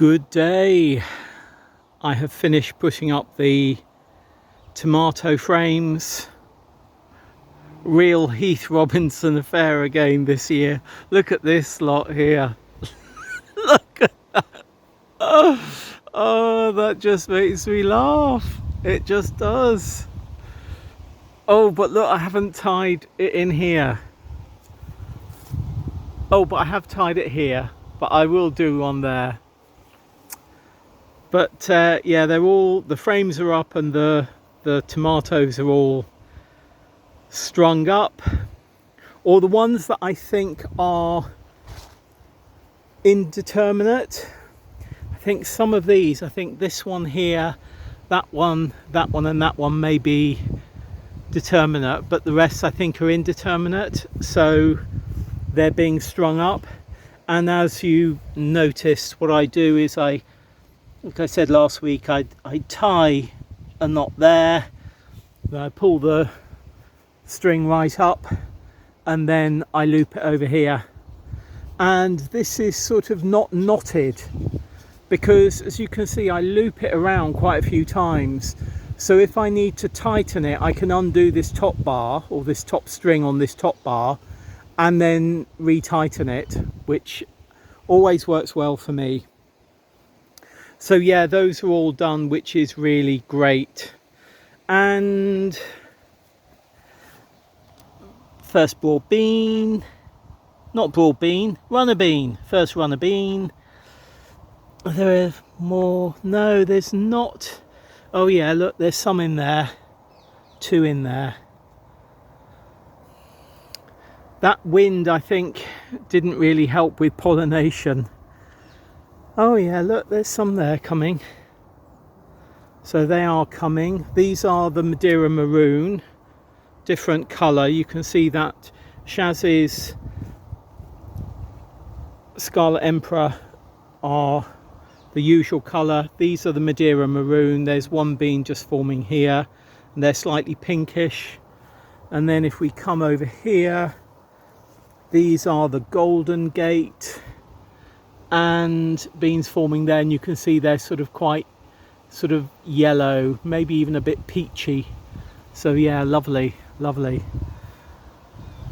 Good day. I have finished putting up the tomato frames. Real Heath Robinson affair again this year. Look at this lot here. Look at that. Oh, that just makes me laugh. It just does. Oh, but look, I haven't tied it in here. Oh, but I have tied it here, but I will do one there. But yeah, they're all, the frames are up and the tomatoes are all strung up. Or the ones that I think are indeterminate. I think some of these, I think this one here, that one and that one may be determinate, but the rest I think are indeterminate, so they're being strung up. And as you noticed, what I do is like I said last week, I tie a knot there, then I pull the string right up, and then I loop it over here. And this is sort of not knotted because, as you can see, I loop it around quite a few times. So if I need to tighten it, I can undo this top bar or this top string on this top bar and then re-tighten it, which always works well for me. So yeah, those are all done, which is really great. And first broad bean, not broad bean, runner bean, first runner bean. Are there more? No, there's not. Oh yeah, look, there's some in there, 2 in there. That wind, I think, didn't really help with pollination. Oh yeah, look, there's some there coming. So they are coming. These are the Madeira Maroon, different colour. You can see that Shaz's Scarlet Emperor are the usual colour. These are the Madeira Maroon. There's one bean just forming here, and they're slightly pinkish. And then if we come over here, these are the Golden Gate, and beans forming there, and you can see they're sort of quite sort of yellow, maybe even a bit peachy. So yeah, lovely.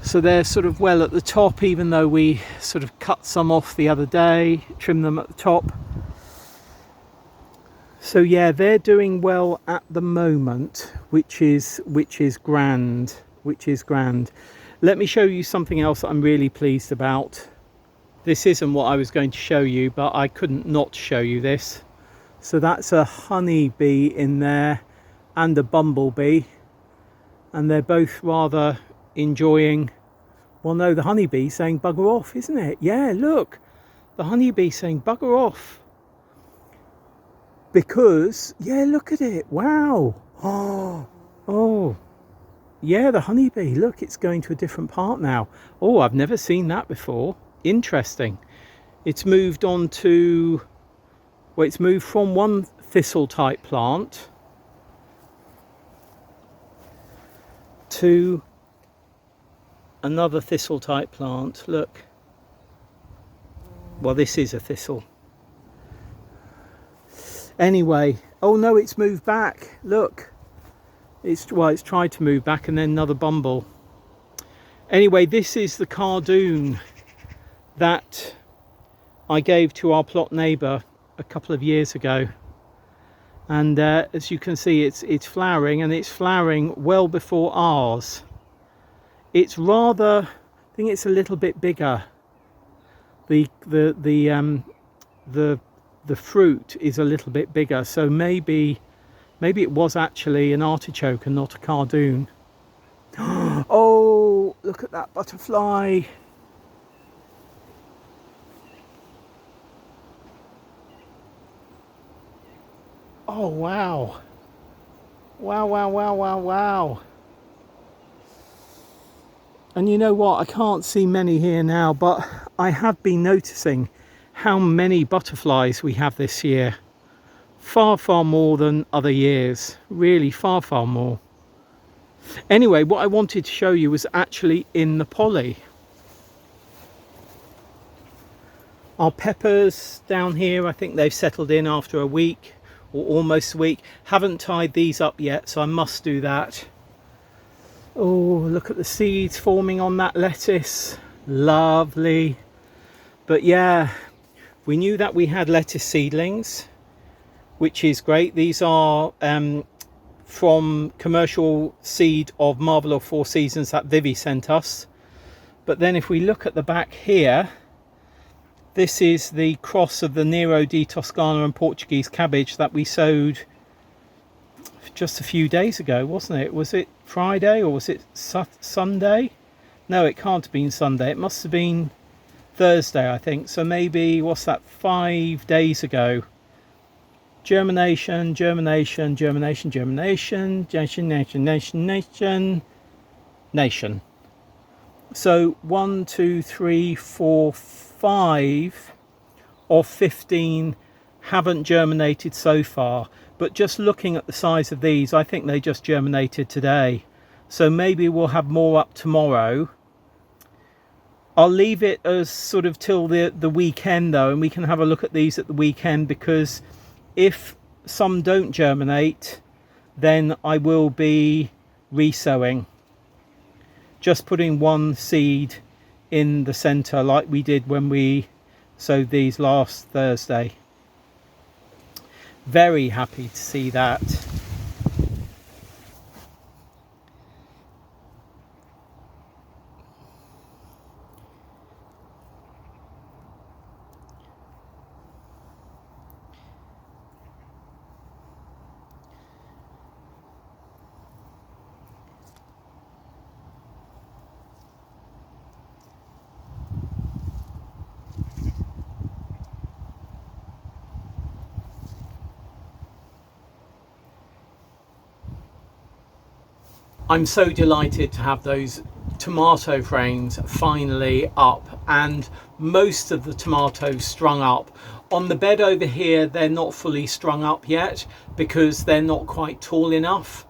So they're sort of well at the top, even though we sort of cut some off the other day, trim them at the top. So yeah, they're doing well at the moment, which is grand. Let me show you something else that I'm really pleased about. This isn't what I was going to show you, but I couldn't not show you this. So that's a honeybee in there and a bumblebee, and they're both rather enjoying. Well, no, the honeybee saying bugger off, isn't it? Yeah, look, the honeybee saying bugger off. Because, yeah, look at it. Wow. Oh, yeah, the honeybee. Look, it's going to a different part now. Oh, I've never seen that before. Interesting. It's moved on to, well, it's moved from one thistle type plant to another thistle type plant. Look, well, this is a thistle anyway. Oh no, it's moved back. Look, it's tried to move back, and then another bumble. Anyway, this is the cardoon that I gave to our plot neighbour a couple of years ago, and as you can see, it's flowering, and it's flowering well before ours. It's rather, I think it's a little bit bigger. The fruit is a little bit bigger, so maybe it was actually an artichoke and not a cardoon. Oh, look at that butterfly. Oh wow. Wow. And you know what, I can't see many here now, but I have been noticing how many butterflies we have this year. Far more than other years. Really far more. Anyway, what I wanted to show you was actually in the poly. Our peppers down here, I think they've settled in after a week or almost a week. Haven't tied these up yet, so I must do that. Oh, look at the seeds forming on that lettuce. Lovely. But yeah, we knew that we had lettuce seedlings, which is great. These are from commercial seed of Marvel of Four Seasons that Vivi sent us. But then if we look at the back here, this is the cross of the Nero di Toscana and Portuguese cabbage that we sowed just a few days ago, wasn't it? Was it Friday or was it Sunday? No, it can't have been Sunday. It must have been Thursday, I think. So maybe, what's that, 5 days ago? Germination, germination, germination, germination, nation. So 1, 2, 3, 4, 5 of 15 haven't germinated so far, but just looking at the size of these, I think they just germinated today. So maybe we'll have more up tomorrow. I'll leave it as sort of till the weekend though, and we can have a look at these at the weekend, because if some don't germinate, then I will be resowing. Just putting one seed in the center like we did when we sowed these last Thursday. Very happy to see that. I'm so delighted to have those tomato frames finally up, and most of the tomatoes strung up. On the bed over here, they're not fully strung up yet because they're not quite tall enough.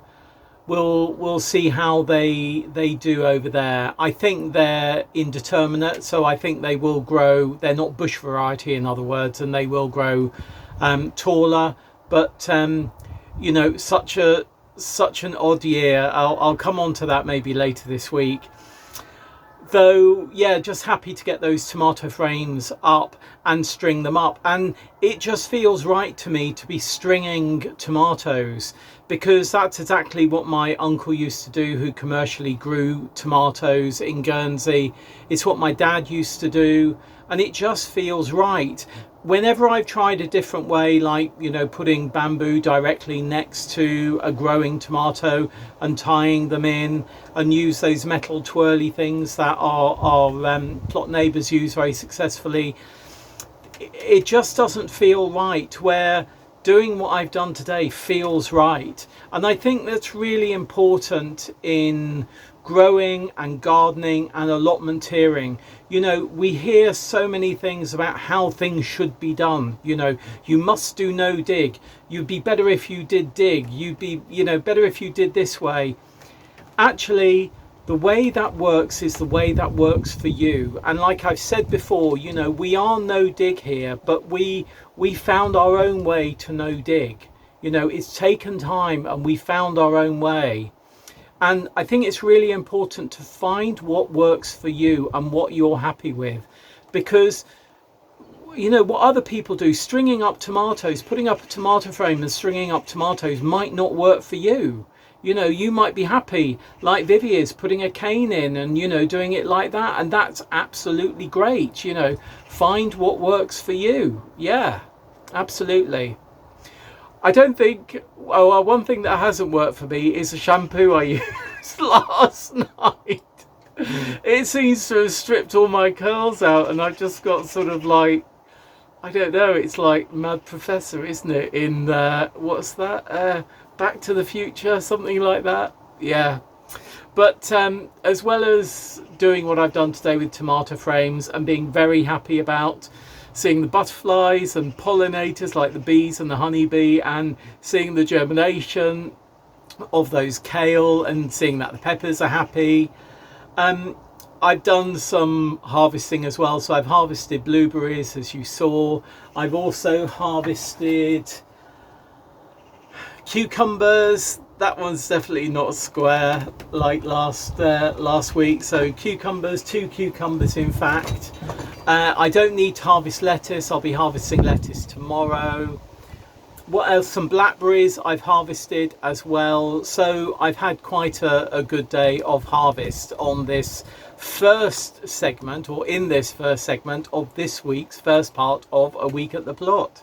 We'll see how they do over there. I think they're indeterminate, so I think they will grow. They're not bush variety, in other words, and they will grow taller. But you know, such an odd year. I'll come on to that maybe later this week. Though, yeah, just happy to get those tomato frames up and string them up. And it just feels right to me to be stringing tomatoes, because that's exactly what my uncle used to do, who commercially grew tomatoes in Guernsey. It's what my dad used to do, and it just feels right. Whenever I've tried a different way, like, you know, putting bamboo directly next to a growing tomato and tying them in, and use those metal twirly things that our plot neighbours use very successfully, it just doesn't feel right, where doing what I've done today feels right. And I think that's really important in growing and gardening and allotmenteering. You know, we hear so many things about how things should be done. You know, you must do no dig. You'd be better if you did dig. You'd be, you know, better if you did this way. Actually, the way that works is the way that works for you. And like I've said before, you know, we are no dig here, but we found our own way to no dig. You know, it's taken time and we found our own way. And I think it's really important to find what works for you and what you're happy with, because, you know, what other people do, stringing up tomatoes, putting up a tomato frame and stringing up tomatoes, might not work for you. You know, you might be happy, like Vivi is, putting a cane in and, you know, doing it like that. And that's absolutely great. You know, find what works for you. Yeah, absolutely. I don't think, well, one thing that hasn't worked for me is the shampoo I used last night. It seems to have stripped all my curls out, and I've just got sort of like, I don't know, it's like Mad Professor, isn't it? In what's that? Back to the Future, something like that. Yeah. But as well as doing what I've done today with tomato frames and being very happy about seeing the butterflies and pollinators like the bees and the honeybee, and seeing the germination of those kale and seeing that the peppers are happy, I've done some harvesting as well. So I've harvested blueberries, as you saw. I've also harvested cucumbers. That one's definitely not square like last week. So cucumbers, 2 cucumbers in fact. I don't need to harvest lettuce. I'll be harvesting lettuce tomorrow. What else? Some blackberries I've harvested as well. So I've had quite a good day of harvest on this first segment, or in this first segment of this week's first part of A Week at the Plot.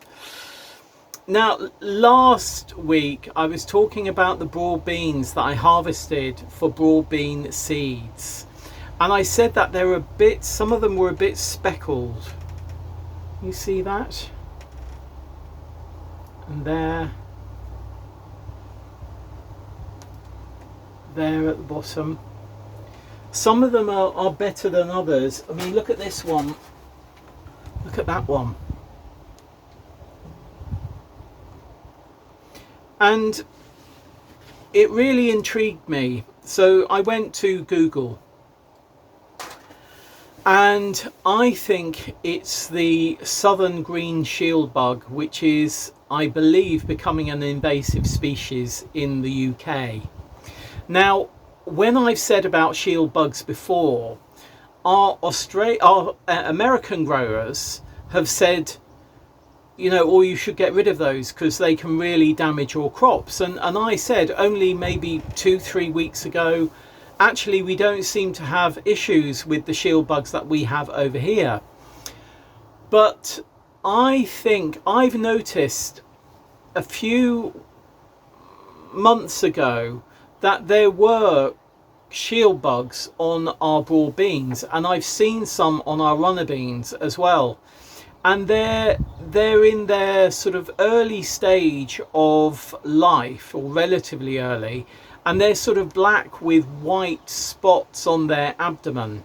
Now, last week I was talking about the broad beans that I harvested for broad bean seeds, and I said that they were some of them were a bit speckled. You see that? And there at the bottom. Some of them are better than others. I mean, look at this one. Look at that one. And it really intrigued me. So I went to Google, and I think it's the southern green shield bug, which is, I believe, becoming an invasive species in the UK. Now, when I've said about shield bugs before, our American growers have said, you know, or you should get rid of those because they can really damage your crops. And I said only maybe 2-3 weeks ago, actually we don't seem to have issues with the shield bugs that we have over here. But I think I've noticed a few months ago that there were shield bugs on our broad beans, and I've seen some on our runner beans as well. And they're in their sort of early stage of life, or relatively early, and they're sort of black with white spots on their abdomen.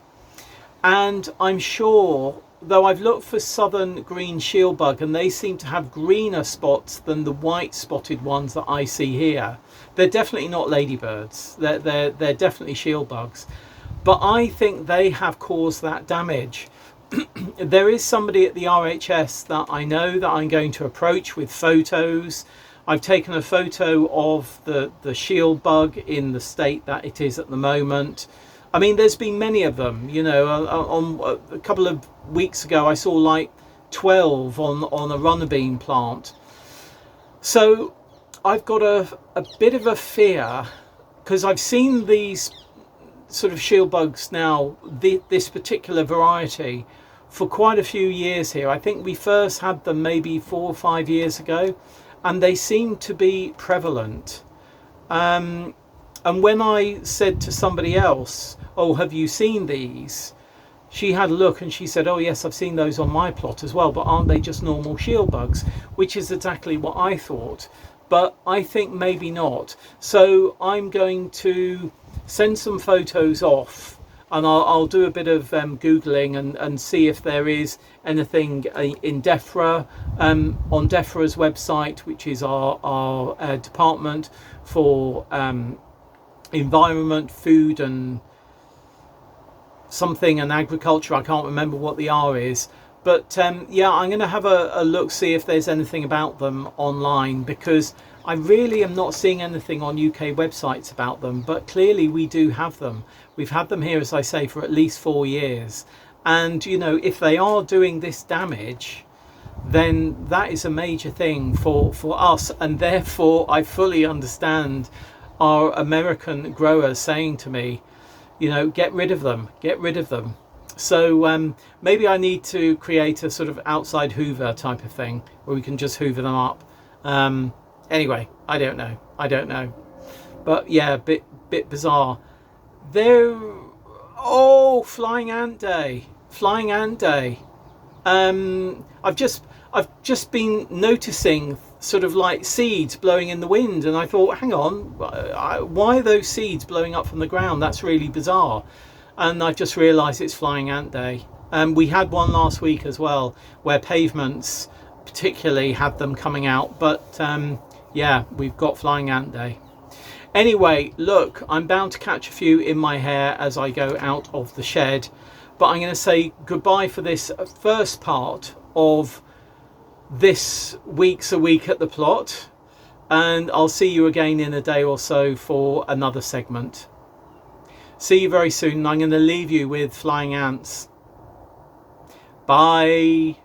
And I'm sure, though I've looked for southern green shield bug and they seem to have greener spots than the white spotted ones that I see here. They're definitely not ladybirds. They're definitely shield bugs. But I think they have caused that damage. There is somebody at the RHS that I know that I'm going to approach with photos. I've taken a photo of the shield bug in the state that it is at the moment. I mean, there's been many of them, you know. On a couple of weeks ago I saw like 12 on a runner bean plant. So I've got a bit of a fear, because I've seen these sort of shield bugs now, this particular variety, for quite a few years here. I think we first had them maybe 4 or 5 years ago, and they seem to be prevalent. And when I said to somebody else, oh, have you seen these? She had a look and she said, oh yes, I've seen those on my plot as well, but aren't they just normal shield bugs? Which is exactly what I thought, but I think maybe not. So I'm going to send some photos off, and I'll do a bit of Googling and see if there is anything in DEFRA, on DEFRA's website, which is our department for environment, food and something, and agriculture. I can't remember what the R is. But yeah, I'm going to have a look, see if there's anything about them online, because I really am not seeing anything on UK websites about them. But clearly we do have them. We've had them here, as I say, for at least 4 years. And, you know, if they are doing this damage, then that is a major thing for us. And therefore, I fully understand our American growers saying to me, you know, get rid of them, get rid of them. So maybe I need to create a sort of outside Hoover type of thing where we can just hoover them up. Anyway, I don't know. But yeah, bit bizarre. There, oh, flying ant day. I've just been noticing sort of like seeds blowing in the wind, and I thought, hang on, why are those seeds blowing up from the ground? That's really bizarre. And I've just realised it's flying ant day. We had one last week as well, where pavements particularly had them coming out, but yeah, we've got flying ant day. Anyway, look, I'm bound to catch a few in my hair as I go out of the shed, but I'm going to say goodbye for this first part of this week's A Week at the Plot, and I'll see you again in a day or so for another segment. See you very soon. I'm going to leave you with flying ants. Bye.